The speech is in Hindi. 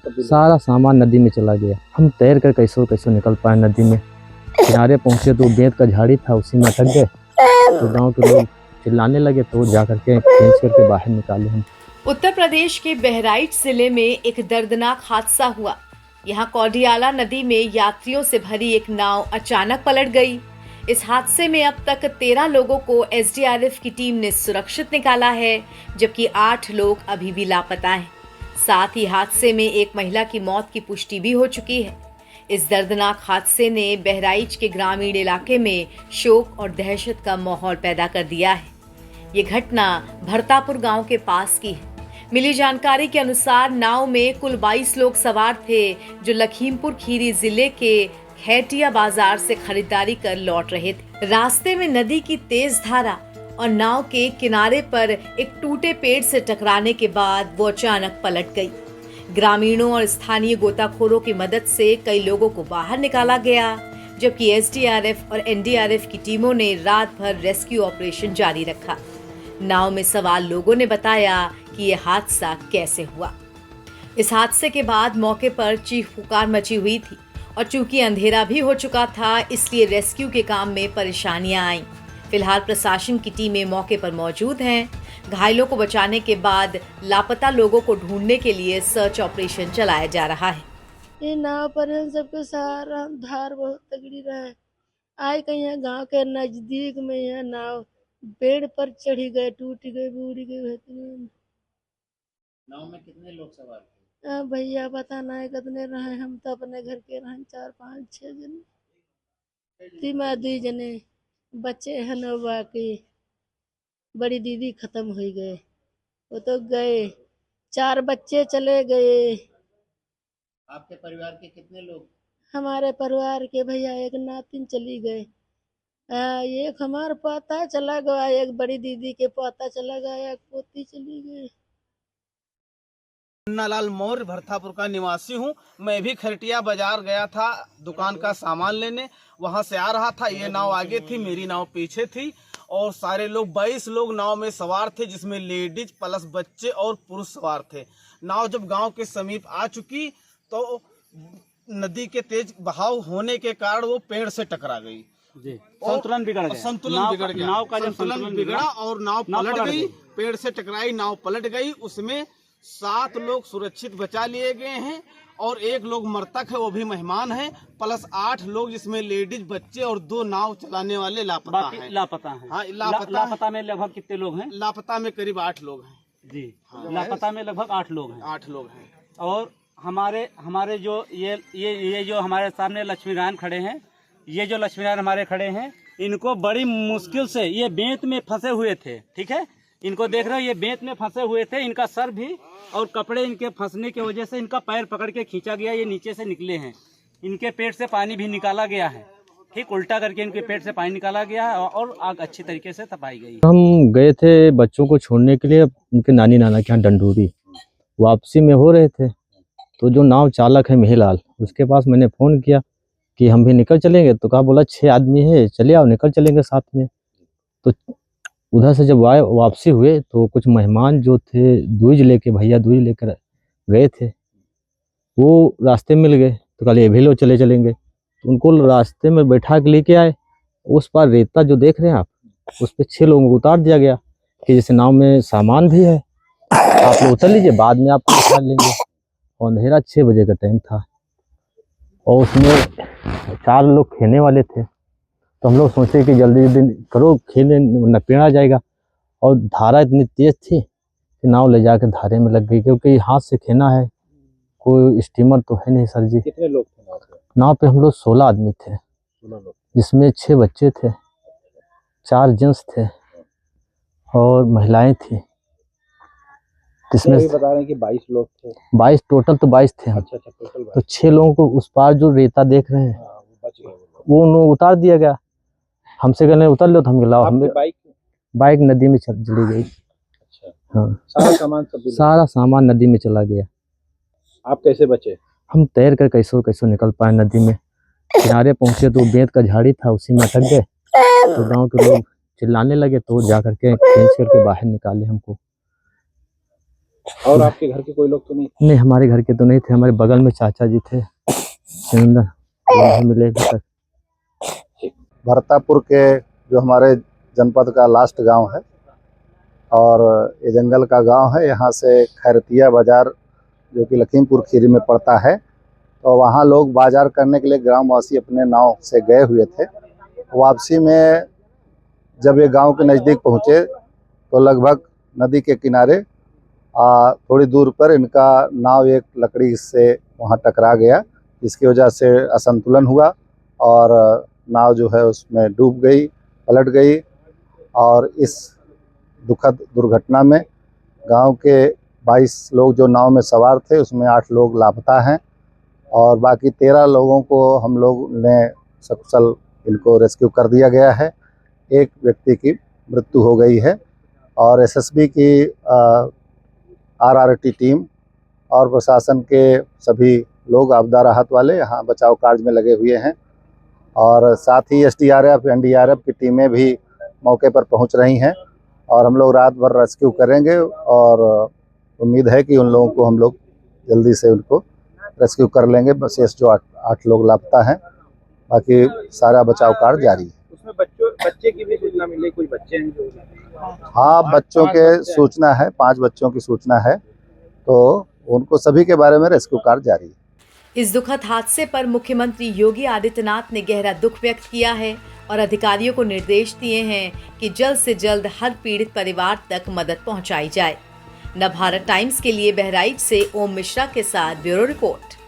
सारा सामान नदी में चला गया। हम तैर कर कैसे कैसे निकल पाए नदी में। किनारे पहुंचे तो बेंत का झाड़ी था, उसी में अटक गए। तो गांव के लोग चिल्लाने लगे तो जा करके खींच करके बाहर निकाले हम। उत्तर प्रदेश के बहराइच जिले में एक दर्दनाक हादसा हुआ। यहाँ कौडियाला नदी में यात्रियों से भरी एक नाव अचानक पलट गई। इस हादसे में अब तक 13 लोगों को एसडीआरएफ की टीम ने सुरक्षित निकाला है, जबकि 8 लोग अभी भी लापता हैं। साथ ही हादसे में एक महिला की मौत की पुष्टि भी हो चुकी है। इस दर्दनाक हादसे ने बहराइच के ग्रामीण इलाके में शोक और दहशत का माहौल पैदा कर दिया है। ये घटना भरतापुर गांव के पास की है। मिली जानकारी के अनुसार नाव में कुल 22 लोग सवार थे, जो लखीमपुर खीरी जिले के खैटिया बाजार से खरीदारी कर लौट रहे थे। रास्ते में नदी की तेज धारा और नाव के किनारे पर एक टूटे पेड़ से टकराने के बाद वो अचानक पलट गई। ग्रामीणों और स्थानीय गोताखोरों की मदद से कई लोगों को बाहर निकाला गया, जबकि एसडीआरएफ और एनडीआरएफ की टीमों ने रात भर रेस्क्यू ऑपरेशन जारी रखा। नाव में सवार लोगों ने बताया कि यह हादसा कैसे हुआ। इस हादसे के बाद मौके पर चीख पुकार मची हुई थी और चूंकि अंधेरा भी हो चुका था, इसलिए रेस्क्यू के काम में परेशानियां आईं। फिलहाल प्रशासन की टीमें मौके पर मौजूद हैं। घायलों को बचाने के बाद लापता लोगों को ढूंढने के लिए सर्च ऑपरेशन चलाया जा रहा है। ये नाव पर हम सबके सहारा धार बहुत तगड़ी रहे। आए कहीं गांव के नजदीक में यह नाव पेड़ पर चढ़ी गए, टूट गए, बूढ़ गए। नाव में कितने लोग सवार थे? भैया पता नहीं कितने रहे, हम तो अपने घर के रहे 4 5 6 जने। तीमा 2 जने बच्चे हैं न, बाकी बड़ी दीदी खत्म हो गए, वो तो गए। 4 बच्चे चले गए। आपके परिवार के कितने लोग? हमारे परिवार के भैया एक नातिन चली गए, एक हमारा पोता चला गया, एक बड़ी दीदी के पोता चला गया, एक पोती चली गई। मुन्नालाल मौर्य भरतापुर का निवासी हूँ। मैं भी खरटिया बाजार गया था दुकान का सामान लेने, वहां से आ रहा था। ये नाव आगे थी, मेरी नाव पीछे थी और सारे लोग 22 लोग नाव में सवार थे, जिसमें लेडीज प्लस बच्चे और पुरुष सवार थे। नाव जब गांव के समीप आ चुकी तो नदी के तेज बहाव होने के कारण वो पेड़ से टकरा गई। संतुलन बिगड़ गया। संतुलन बिगड़ गया। नाव का जब संतुलन बिगड़ा और नाव पलट गई। पेड़ से टकराई, नाव पलट गई। उसमें 7 लोग सुरक्षित बचा लिए गए हैं और 1 लोग मृतक है, वो भी मेहमान है, प्लस 8 लोग जिसमें लेडीज बच्चे और 2 नाव चलाने वाले लापता हैं। लापता है। हाँ, लापता में लगभग कितने लोग हैं? लापता में करीब 8 लोग हैं जी। हाँ, लापता में लगभग 8 लोग हैं। 8 लोग हैं। और हमारे जो ये जो हमारे सामने लक्ष्मी नारायण खड़े हैं, ये जो लक्ष्मी नारायण हमारे खड़े हैं, इनको बड़ी मुश्किल से ये बेंत में फंसे हुए थे। ठीक है, इनको देख रहे हो, ये बेंत में फंसे हुए थे। इनका सर भी और कपड़े इनके फंसने की वजह से इनका पैर पकड़ के खींचा गया, ये नीचे से निकले हैं। इनके पेट से पानी भी निकाला गया है। ठीक, उल्टा करके इनके पेट से पानी निकाला गया है और आग अच्छी तरीके से तपाई गई। हम गए थे बच्चों को छोड़ने के लिए उनके नानी नाना के यहाँ डंडूरी। वापसी में हो रहे थे तो जो नाव चालक है मेहलाल, उसके पास मैंने फ़ोन किया कि हम भी निकल चलेंगे। तो कहा, बोला 6 आदमी है, चलिए आओ निकल चलेंगे साथ में। तो उधर से जब आए वापसी हुए तो कुछ मेहमान जो थे दूज लेके, भैया दूज लेकर गए थे, वो रास्ते मिल गए तो कहा ये भी लो चले चलेंगे। तो उनको रास्ते में बैठा के लेके आए। उस पर रेता जो देख रहे हैं आप, उस पर 6 लोगों को उतार दिया गया कि जैसे नाव में सामान भी है, आप लोग उतर लीजिए, बाद में आपको उतार लेंगे। और अंधेरा 6 बजे का टाइम था और उसमें 4 लोग खेलने वाले थे। तो हम लोग सोचे कि जल्दी जल्दी करो, खेलने वरना पेड़ आ जाएगा। और धारा इतनी तेज थी कि नाव ले जाकर धारे में लग गई, क्योंकि हाथ से खेना है, कोई स्टीमर तो है नहीं सर जी। कितने लोग थे नाव पे? नाव पे हम लोग 16 आदमी थे, जिसमें 6 बच्चे थे, 4 जेंट्स थे और महिलाएं थी। जिसमें बता रहे हैं कि 22 लोग थे। 22 टोटल, तो 22 थे हम। अच्छा, टोटल तो 6 लोगों को उस पार जो रेता देख रहे हैं, बच गए वो उन्होंने उतार दिया गया। हमसे कहने उतर लो, तो हम लाओ, हमें बाइक नदी में चली गई। अच्छा। हाँ, सारा सामान नदी में चला गया। आप कैसे बचे? हम तैर कर कैसे कैसे निकल पाए नदी में। किनारे पहुंचे तो बेंत का झाड़ी था, उसी में अटक गए। तो गांव के लोग चिल्लाने लगे तो जा करके खींच करके बाहर निकाले हमको। और आपके घर के कोई लोग तो नहीं? नहीं, हमारे घर के तो नहीं थे, हमारे बगल में चाचा जी थे, चंदन, वो नहीं मिले अभी तक। भरतापुर के जो हमारे जनपद का लास्ट गांव है और ये जंगल का गांव है। यहाँ से खैरतिया बाज़ार जो कि लखीमपुर खीरी में पड़ता है, तो वहाँ लोग बाज़ार करने के लिए ग्रामवासी अपने नाव से गए हुए थे। वापसी में जब ये गांव के नज़दीक पहुँचे तो लगभग नदी के किनारे थोड़ी दूर पर इनका नाव एक लकड़ी से वहाँ टकरा गया, जिसकी वजह से असंतुलन हुआ और नाव जो है उसमें डूब गई, पलट गई। और इस दुखद दुर्घटना में गांव के 22 लोग जो नाव में सवार थे, उसमें 8 लोग लापता हैं और बाकी 13 लोगों को हम लोग ने सकुशल इनको रेस्क्यू कर दिया गया है। एक व्यक्ति की मृत्यु हो गई है और एसएसबी की आरआरटी टीम और प्रशासन के सभी लोग आपदा राहत वाले यहाँ बचाव कार्य में लगे हुए हैं और साथ ही एसडीआरएफ, एनडीआरएफ की टीमें भी मौके पर पहुँच रही हैं और हम लोग रात भर रेस्क्यू करेंगे और उम्मीद है कि उन लोगों को हम लोग जल्दी से उनको रेस्क्यू कर लेंगे। बस शेष जो 8 लोग लापता हैं, बाकी सारा बचाव कार्य जारी है। उसमें बच्चे की भी सूचना मिली, कुछ बच्चे हैं जो? हाँ, बच्चों के सूचना है, 5 बच्चों की सूचना है, तो उनको सभी के बारे में रेस्क्यू कार्य जारी है। इस दुखद हादसे पर मुख्यमंत्री योगी आदित्यनाथ ने गहरा दुख व्यक्त किया है और अधिकारियों को निर्देश दिए हैं कि जल्द से जल्द हर पीड़ित परिवार तक मदद पहुंचाई जाए। नवभारत टाइम्स के लिए बहराइच से ओम मिश्रा के साथ ब्यूरो रिपोर्ट।